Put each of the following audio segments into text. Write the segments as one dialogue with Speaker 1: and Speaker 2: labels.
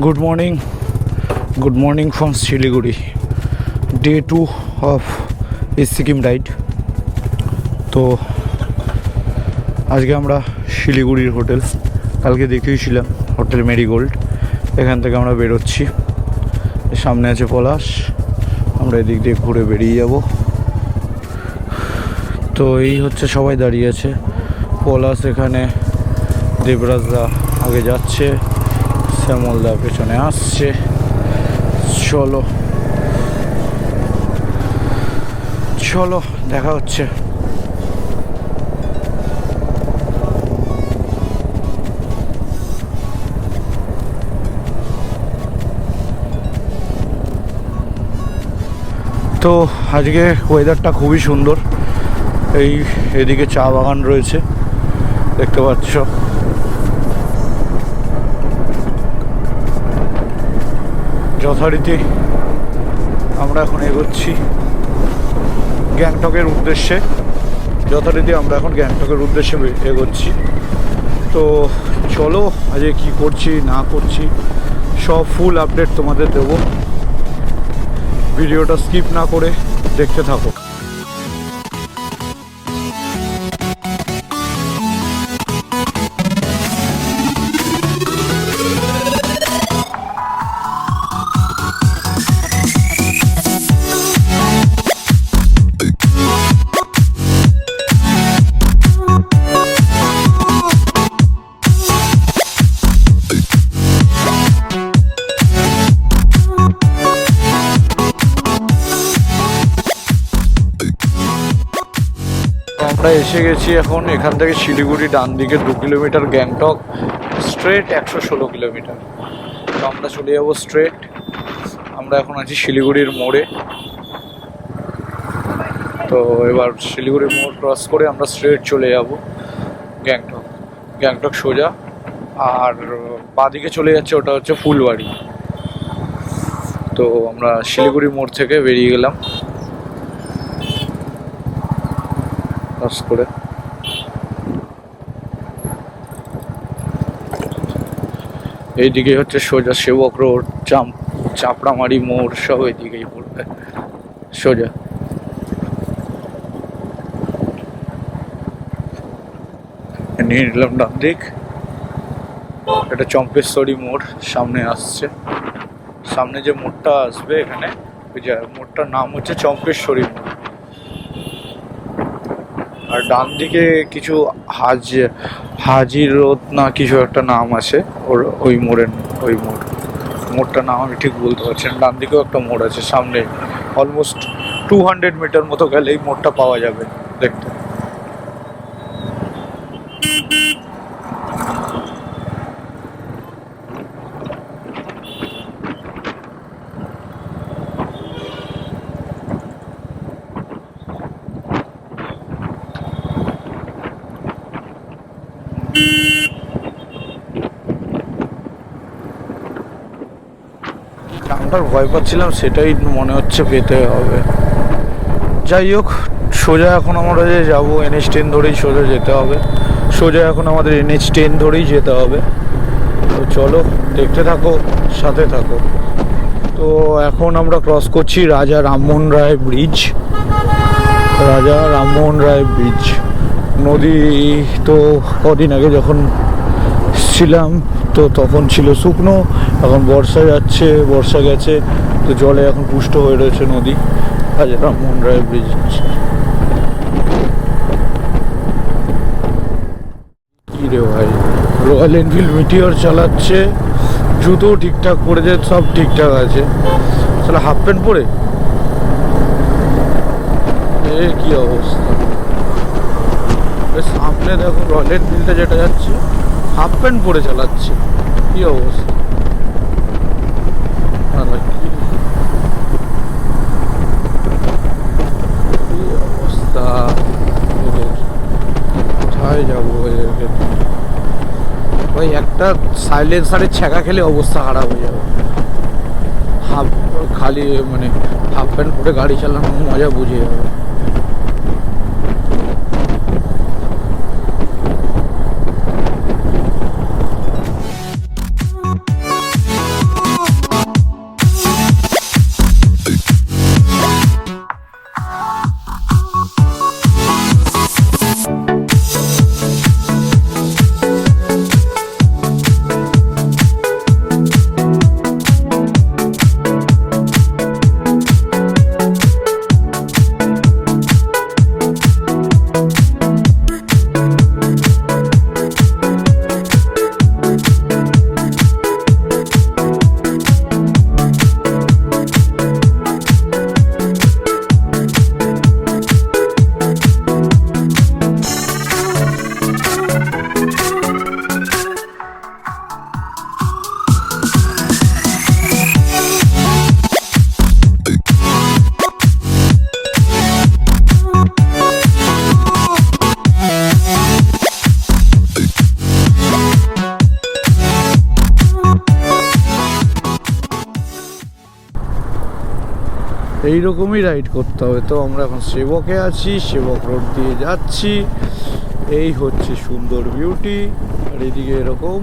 Speaker 1: Good morning from Siliguri. Day 2 of is Sikkim ride. তো আজকে আমরা শিলিগুড়ির হোটেল, কালকে দেখিয়েছিলাম হোটেল মেরিগোল্ড, এখান থেকে আমরা বেরোচ্ছি। সামনে আছে পলাশ, আমরা এদিক দিয়ে ঘুরে বেরিয়ে যাব। তো এই হচ্ছে সবাই দাঁড়িয়ে আছে, পলাশ এখানে, দেবরাজদা আগে যাচ্ছে, শ্যামলদা পেছনে আসছে। চলো চলো দেখা হচ্ছে। তো আজকে ওয়েদারটা খুবই সুন্দর, এদিকে চা বাগান রয়েছে দেখতে পাচ্ছ। যথারীতি আমরা এখন এগোচ্ছি গ্যাংটকের উদ্দেশ্যে, এগোচ্ছি। তো চলো আজকে কি করছি না করছি সব ফুল আপডেট তোমাদের দেবো, ভিডিওটা স্কিপ না করে দেখতে থাকো। আমরা এসে গেছি এখন, এখান থেকে শিলিগুড়ি ডান দিকে 2 কিলোমিটার, গ্যাংটক স্ট্রেট 116 কিলোমিটার। তো আমরা চলে যাবো স্ট্রেট। আমরা এখন আছি শিলিগুড়ির মোড়ে। তো এবার শিলিগুড়ির মোড় ক্রস করে আমরা স্ট্রেট চলে যাব গ্যাংটক সোজা। আর বাঁদিকে চলে যাচ্ছে, ওটা হচ্ছে ফুলবাড়ি। তো আমরা শিলিগুড়ি মোড় থেকে বেরিয়ে গেলাম ক্রস করে। এইদিকে হচ্ছে সোজা সেবক রোড, চাপড়ামারি মোড়, সব এইদিকেই পড়বে সোজা। নিয়ে নিলাম ডান দিক, এটা চম্পেশ্বরী মোড় সামনে আসছে। সামনে যে মোড়টা আসবে এখানে, ওই যে মোড়টার নাম হচ্ছে চম্পেশ্বরী মোড়। আর ডান দিকে কিছু হাজি রোড না কিছু একটা নাম আছে ওই মোড়টার নাম আমি ঠিক বলতে পারছি না। ডান দিকেও একটা মোড় আছে সামনে, অলমোস্ট 200 মিটার মতো গেলে এই মোড়টা পাওয়া যাবে দেখতে। আমরা ভয় পাচ্ছিলাম, সেটাই মনে হচ্ছে পেতে হবে। যাই হোক, সোজা এখন আমরা যে যাবো NH10 ধরেই সোজা যেতে হবে, NH10 ধরেই যেতে হবে। তো চলো দেখতে থাকো, সাথে থাকো। তো এখন আমরা ক্রস করছি রাজা রামমোহন রায় ব্রিজ, নদী। তো কদিন আগে যখন ছিলাম তো তখন ছিল শুকনো, এখন বর্ষা গেছে, তো জলে এখন পুষ্ট হয়ে রয়েছে নদী। রাজা রামমোহন রায় ব্রিজ। কি রে ভাই, রয়্যাল এনফিল্ড মিটিওর চালাচ্ছে, জুতো ঠিকঠাক পরেছে, সব ঠিকঠাক আছে, তাহলে হাফ প্যান্ট পরে কি অবস্থা। সামনে দেখো রয়্যাল এনফিল্ডটা যেটা যাচ্ছে, হাফ প্যান্ট পরে চালাচ্ছে, কি অবস্থা। কোথায় যাবো ভাই, একটা সাইলেন্সারের ছ্যাঁকা খেলে অবস্থা খারাপ হয়ে যাবে। হাফ প্যান্ট পরে গাড়ি চালানোর মজা বুঝে যাবে। এইরকমই রাইড করতে হবে। তো আমরা এখন সেবকে আছি, সেবক রোড দিয়ে যাচ্ছি। এই হচ্ছে সুন্দর বিউটি, আর এদিকে এরকম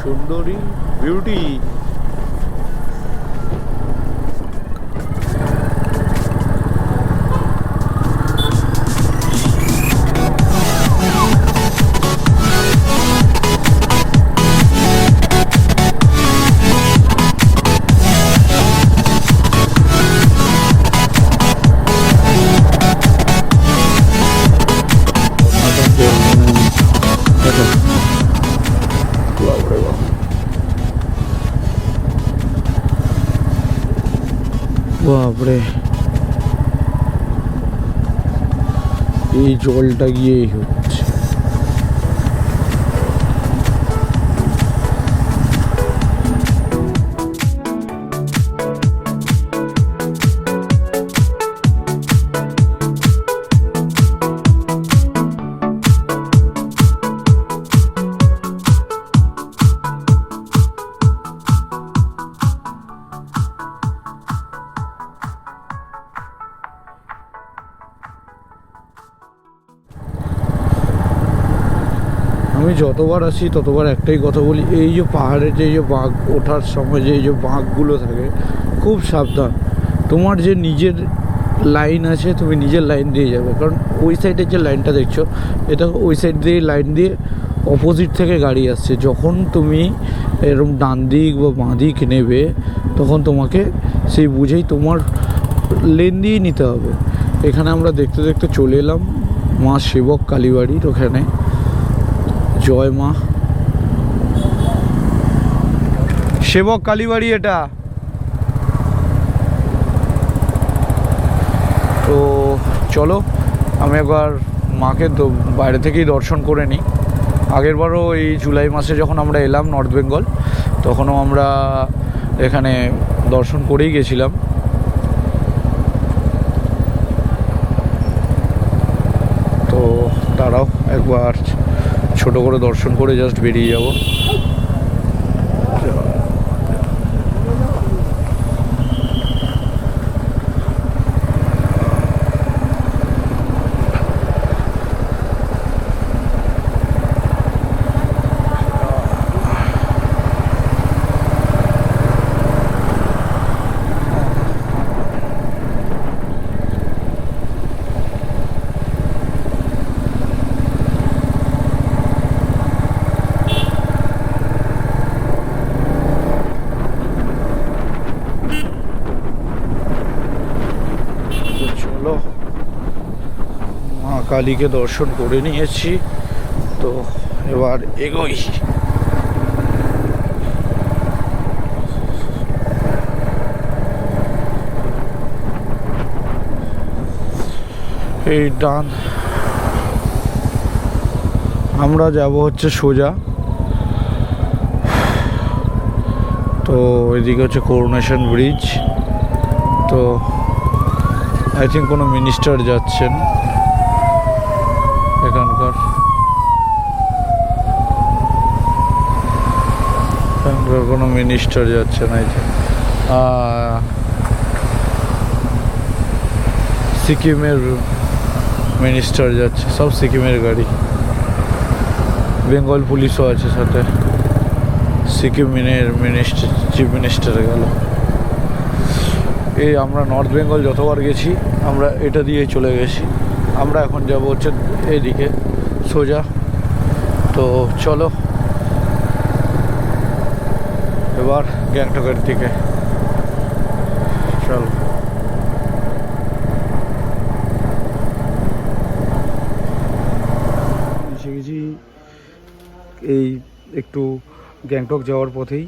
Speaker 1: সুন্দরী বিউটি। বাপরে, এই জলটা গিয়েই হচ্ছে। আমি যতবার আসি ততবার একটাই কথা বলি, এই যে পাহাড়ে যে বাঘ ওঠার সময় যে এই যে বাঘগুলো থাকে, খুব সাবধান। তোমার যে নিজের লাইন আছে, তুমি নিজের লাইন দিয়ে যাবে, কারণ ওই সাইডের যে লাইনটা দেখছো, এটা ওই সাইড দিয়ে লাইন দিয়ে অপোজিট থেকে গাড়ি আসছে। যখন তুমি এরকম ডান দিক বা বাঁ দিক নেবে, তখন তোমাকে সেই বুঝেই তোমার লেন দিয়েই নিতে হবে। এখানে আমরা দেখতে দেখতে চলে এলাম মা সেবক কালীবাড়ির ওখানে। জয় মা সেবক কালীবাড়ি এটা। তো চলো আমি একবার মাকে বাইরে থেকেই দর্শন করে নিই। আগেরবারও এই জুলাই মাসে যখন আমরা এলাম নর্থ বেঙ্গল, তখনও আমরা এখানে দর্শন করেই গেছিলাম। তো দাঁড়াও একবার ছোট করে দর্শন করে জাস্ট বেরিয়ে যাব। চলো মা কালীকে দর্শন করে নিয়েছি, তো এবার এগোই। এই ডান আমরা যাব হচ্ছে সোজা। তো এদিকে হচ্ছে করোনেশন ব্রিজ। তো আই থিঙ্ক কোনো মিনিস্টার যাচ্ছেন এখানকার কোনো মিনিস্টার যাচ্ছেন আই থিঙ্ক। সিকিমের মিনিস্টার যাচ্ছে, সব সিকিমের গাড়ি। বেঙ্গল পুলিশও আছে সাথে। সিকিমের মিনিস্টার, চিফ মিনিস্টার গেল। এই আমরা নর্থ বেঙ্গল যতবার গেছি আমরা এটা দিয়ে চলে গেছি। আমরা এখন যাব হচ্ছে এদিকে সোজা। তো চলো এবার গ্যাংটকের দিকে চলো। এসে গেছি এই একটু গ্যাংটক যাওয়ার পথেই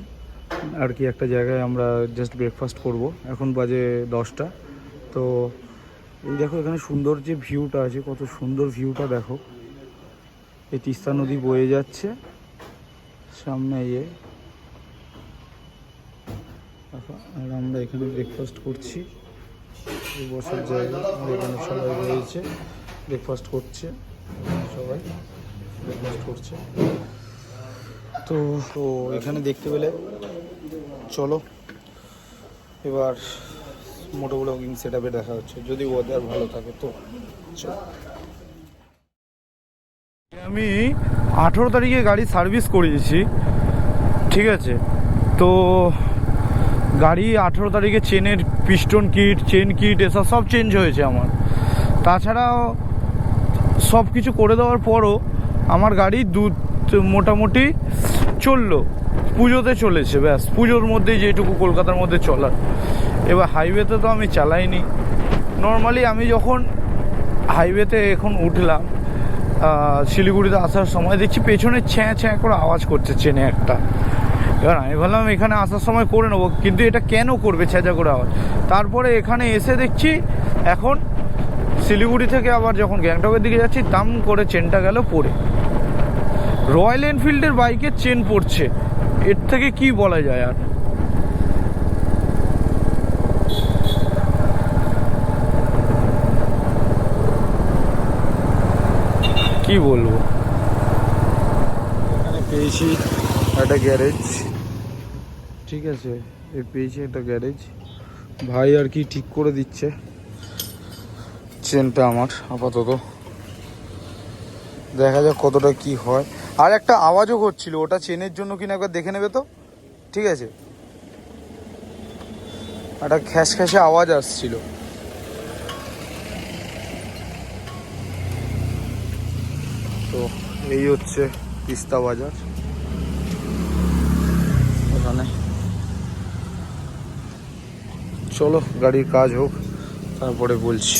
Speaker 1: আর কি একটা জায়গায় আমরা জাস্ট ব্রেকফাস্ট করব। এখন বাজে 10টা। তো এই দেখো এখানে সুন্দর যে ভিউটা আছে, কত সুন্দর ভিউটা দেখো। এই তিস্তা নদী বয়ে যাচ্ছে সামনে ইয়ে। আর আমরা এখানে ব্রেকফাস্ট করছি, বসার জায়গা। এখানে সবাই রয়েছে, ব্রেকফাস্ট করছে, সবাই ব্রেকফাস্ট করছে। তো এখানে দেখতে পেলে চলো এবার মোটো ব্লগিং সেট আপে দেখা হচ্ছে, যদি ওয়েদার ভালো থাকে তো। আমি 18 তারিখে গাড়ি সার্ভিস করিয়েছি, ঠিক আছে। তো গাড়ি 18 তারিখে চেনের পিস্টন কিট, চেন কিট এসব সব চেঞ্জ হয়েছে আমার। তাছাড়াও সব কিছু করে দেওয়ার পরও আমার গাড়ি মোটামুটি চললো, পুজোতে চলেছে, ব্যাস পুজোর মধ্যেই যেটুকু কলকাতার মধ্যে চলার। এবার হাইওয়েতে তো আমি চালাইনি। নর্মালি আমি যখন হাইওয়েতে এখন উঠলাম শিলিগুড়িতে আসার সময় দেখছি পেছনে ছ্যাঁ ছ্যাঁ করে আওয়াজ করছে চেনে একটা। এবার আমি ভাবলাম এখানে আসার সময় করে নেবো, কিন্তু এটা কেন করবে ছ্যাঁচা করে আওয়াজ? তারপরে এখানে এসে দেখছি এখন শিলিগুড়ি থেকে আবার যখন গ্যাংটকের দিকে যাচ্ছি দাম করে চেনটা গেল পড়ে। রয়্যাল এনফিল্ডের বাইকের চেন পড়ছে, এর থেকে কি বলা যায় আর? কি বলবো। এখানে পেয়েছি একটা গ্যারেজ, ঠিক আছে, পেয়েছি একটা গ্যারেজ। ভাই আর কি ঠিক করে দিচ্ছে চেনটা আমার। আপাতত দেখা যাক কতটা কি হয়। আর একটা আওয়াজও করছিল, ওটা চেনের জন্য কিনা একবার দেখে নেবে তো, ঠিক আছে। একটা খ্যাস খ্যাসে আওয়াজ আসছিল। তো এই হচ্ছে তিস্তা বাজার। এখানে চলো গাড়ির কাজ হোক, তারপরে বলছি।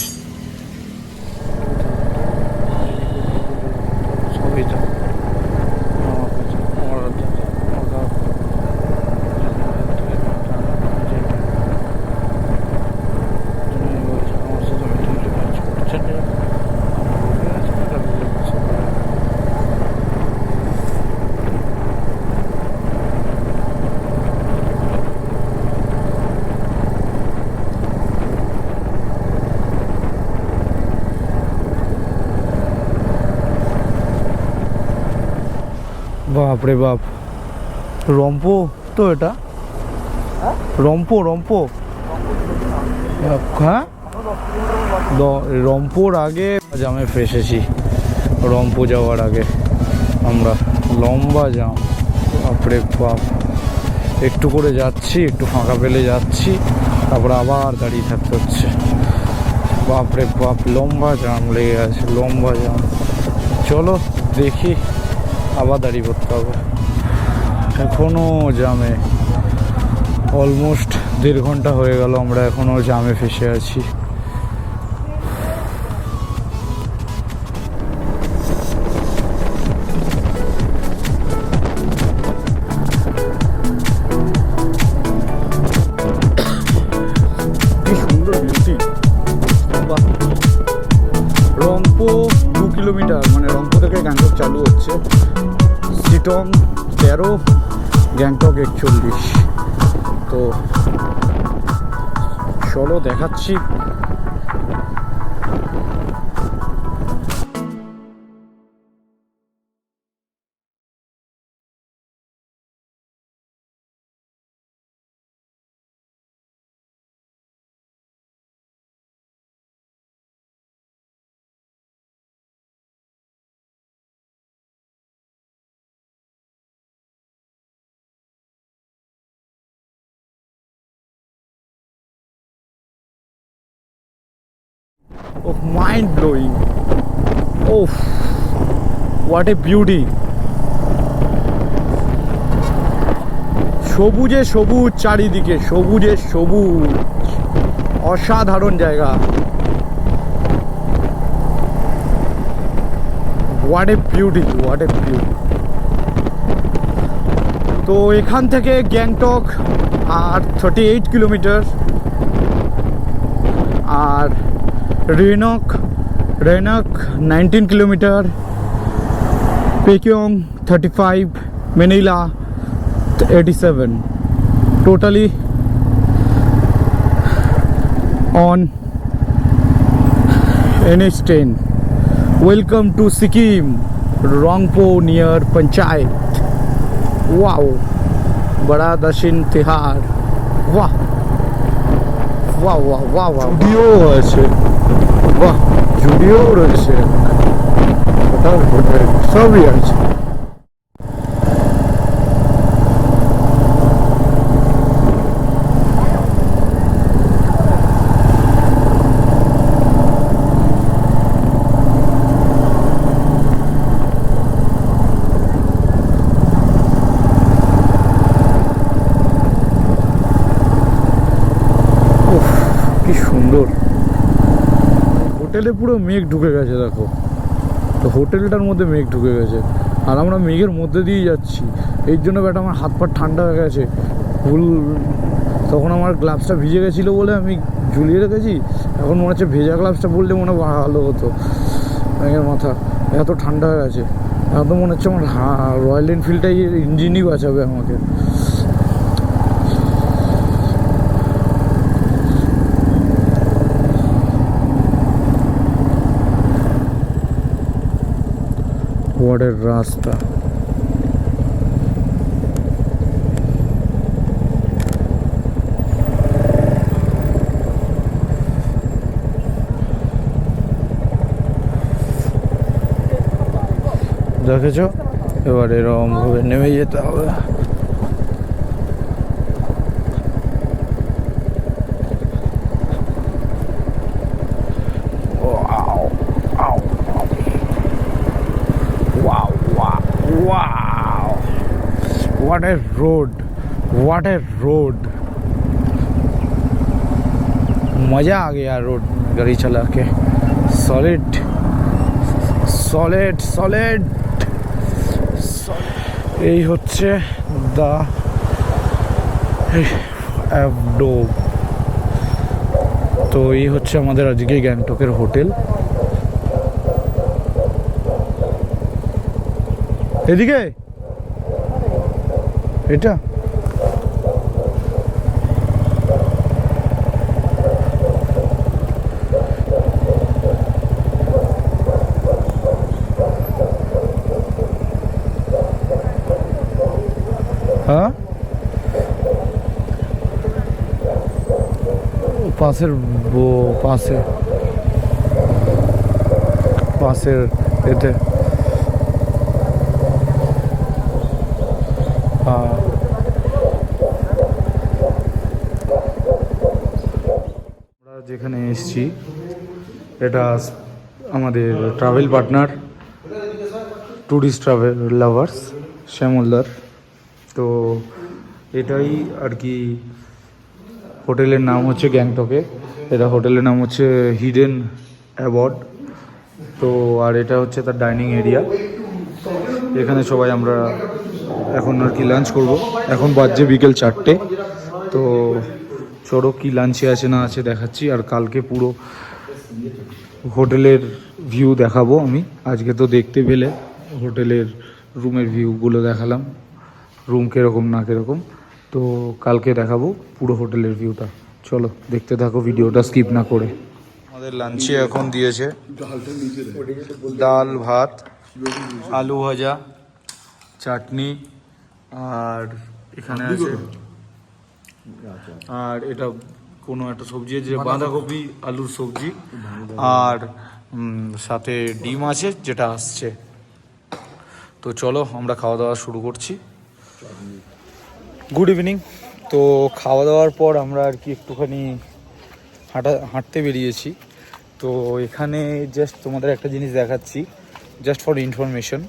Speaker 1: সবই তো বাপরে বাপ, রম্পো তো এটা, রম্পো রম্পো, হ্যাঁ রম্পোর আগে জামে ফেসেছি। রম্পো যাওয়ার আগে আমরা লম্বা জাম, বাপরে বাপ। একটু করে যাচ্ছি, একটু ফাঁকা পেলে যাচ্ছি, তারপরে আবার দাঁড়িয়ে থাকতে হচ্ছে। বাপরে বাপ, লম্বা জাম লেগে আছে, লম্বা জাম। চলো দেখি, আবার দাঁড়িয়ে পড়তে হবে। এখনও জামে, অলমোস্ট 1.5 ঘন্টা হয়ে গেল, আমরা এখনও জামে ফেসে আছি। কি সুন্দর বিউটি। রংপো 2 কিলোমিটার, মানে রংপো থেকে গ্যাংটক চালু হচ্ছে। সিটং 13, গ্যাংটক 41। তো চলো দেখাচ্ছি। Oh, mind blowing. Oh, what a beauty. সবুজে সবুজ চারিদিকে, সবুজে সবুজ, অসাধারণ জায়গা। What a beauty, what a beauty. তো এখান থেকে গ্যাংটক আর 38 কিলোমিটার, আর রেনক 19 কিলোমিটার, পেকিয়ং 35, ম্যানিলা 87, totally on NH10. Welcome to Sikkim, Rangpo near Panchayat. Wow, बड़ा दक्षिण तिहार, वाह
Speaker 2: বাহ বাহ বাহ বাহ,
Speaker 1: জুডিও আছে,
Speaker 2: বাহ
Speaker 1: জুডিও রয়েছে,
Speaker 2: হোটেল হোটেল সবই আছে।
Speaker 1: কি সুন্দর। হোটেলে পুরো মেঘ ঢুকে গেছে দেখো, তো হোটেলটার মধ্যে মেঘ ঢুকে গেছে আর আমরা মেঘের মধ্যে দিয়ে যাচ্ছি। এই জন্য ব্যাটা আমার হাত পা ঠান্ডা হয়ে গেছে ফুল। তখন আমার গ্লাভসটা ভিজে গেছিলো বলে আমি ঝুলিয়ে রেখেছি, এখন মনে হচ্ছে ভেজা গ্লাভসটা পরলে মনে হয় ভালো হতো। মেঘের মাথা এত ঠান্ডা হয়ে গেছে, এত মনে হচ্ছে আমার রয়্যাল এনফিল্ডটাই ইঞ্জিনই বাঁচাবে আমাকে। ওয়ার্ডের রাস্তা, দেখেছো? এবার এরকম ভাবে নেমে যেতে হবে। What a road! What a road! मजा आ गया रोड गाड़ी चला के। Solid solid solid. এই হচ্ছে দা অ্যাবডোব। তো এই হচ্ছে আমাদের আজকে গ্যাংটকের হোটেল। এদিকে এটা হ্যাঁ পাশের পাশে পাশের এতে আমরা যেখানে এসেছি এটা আমাদের travel partner tourist travel lovers শ্যামলদার। তো এটাই আর কি হোটেলের নাম হচ্ছে গ্যাংটকে, এটা হোটেলের নাম হচ্ছে হিডেন অ্যাবড। তো আর এটা হচ্ছে তার ডাইনিং এরিয়া, এখানে সবাই আমরা এখন আর কি লাঞ্চ করব। এখন বাজছে বিকেল 4টে। তো চলো কি লাঞ্চে আছে না আছে দেখাচ্ছি, আর কালকে পুরো হোটেলের ভিউ দেখাবো আমি। আজকে তো দেখতে পেলে হোটেলের রুমের ভিউগুলো দেখালাম, রুম কীরকম না কীরকম। তো কালকে দেখাবো পুরো হোটেলের ভিউটা। চলো দেখতে থাকো ভিডিওটা স্কিপ না করে। আমাদের লাঞ্চে এখন দিয়েছে ডাল ভাত, আলু ভাজা, চাটনি, আর এখানে আছে আর এটা কোনো একটা সবজি আছে, বাঁধাকপি আলুর সবজি, আর সাথে ডিম আছে যেটা আসছে। তো চলো আমরা খাওয়া দাওয়া শুরু করছি। Good evening. তো খাওয়া দাওয়ার পর আমরা আর কি একটুখানি হাঁটতে বেরিয়েছি। তো এখানে জাস্ট তোমাদের একটা জিনিস দেখাচ্ছি, জাস্ট ফর ইনফরমেশন।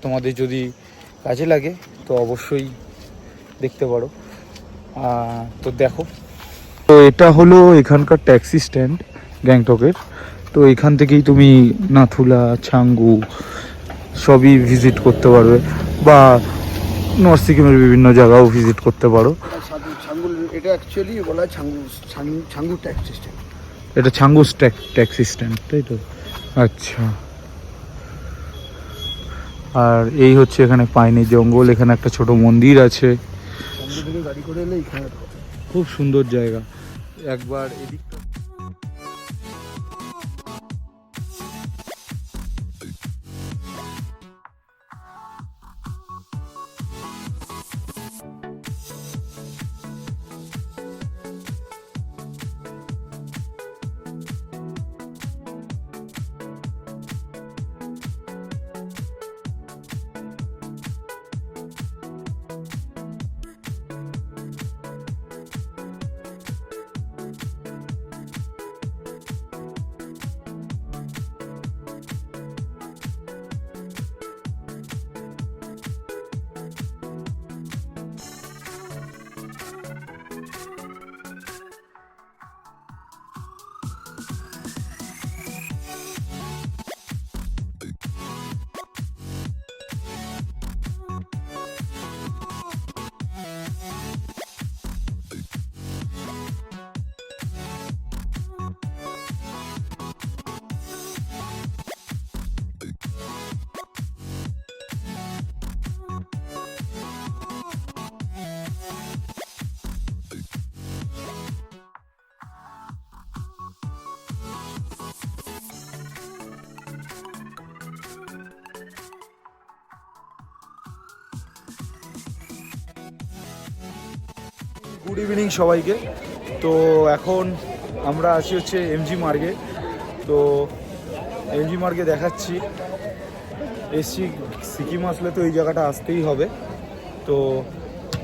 Speaker 1: তোমাদের যদি কাজে লাগে তো অবশ্যই দেখতে পারো। তো দেখো, তো এটা হলো এখানকার ট্যাক্সি স্ট্যান্ড গ্যাংটকের। তো এখান থেকেই তুমি নাথুলা, ছাঙ্গু সবই ভিজিট করতে পারবে, বা নর্থ সিকিমের বিভিন্ন জায়গাও ভিজিট করতে পারো।
Speaker 2: এটা অ্যাকচুয়ালি বলা হয় ছাঙ্গু ট্যাক্সি স্ট্যান্ড।
Speaker 1: এটা ছাঙ্গু ট্যাক্সি স্ট্যান্ড, তাই তো? আচ্ছা। আর এই হচ্ছে এখানে পাইনি জঙ্গল, এখানে একটা ছোট মন্দির আছে,
Speaker 2: গাড়ি করে এলে এখানে
Speaker 1: খুব সুন্দর জায়গা। একবার এদিকটা ইভিনিং সবাইকে। তো এখন আমরা আছি হচ্ছে এমজি মার্গে। তো এমজি মার্গে দেখাচ্ছি, এসছি সিকিম আসলে তো এই জায়গাটা আসতেই হবে। তো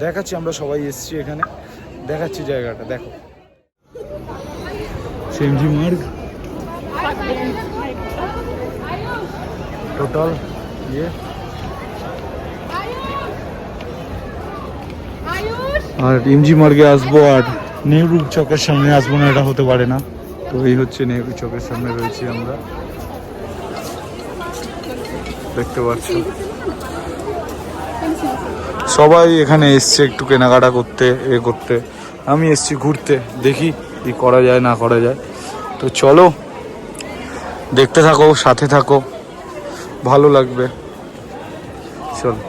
Speaker 1: দেখাচ্ছি, আমরা সবাই এসছি এখানে, দেখাচ্ছি জায়গাটা। দেখো এমজি মার্গ টোটাল ইয়ে। আর এমজি মার্গে আসবো আর নেহরু চকের সামনে আসবো না, এটা হতে পারে না। তো এই হচ্ছে নেহরু চকের সামনে রয়েছি আমরা, দেখতে পাচ্ছ সবাই এখানে এসছে একটু কেনাকাটা করতে, করতে। আমি এসছি ঘুরতে, দেখি কি করা যায় না করা যায়। তো চলো দেখতে থাকো, সাথে থাকো, ভালো লাগবে। চলো।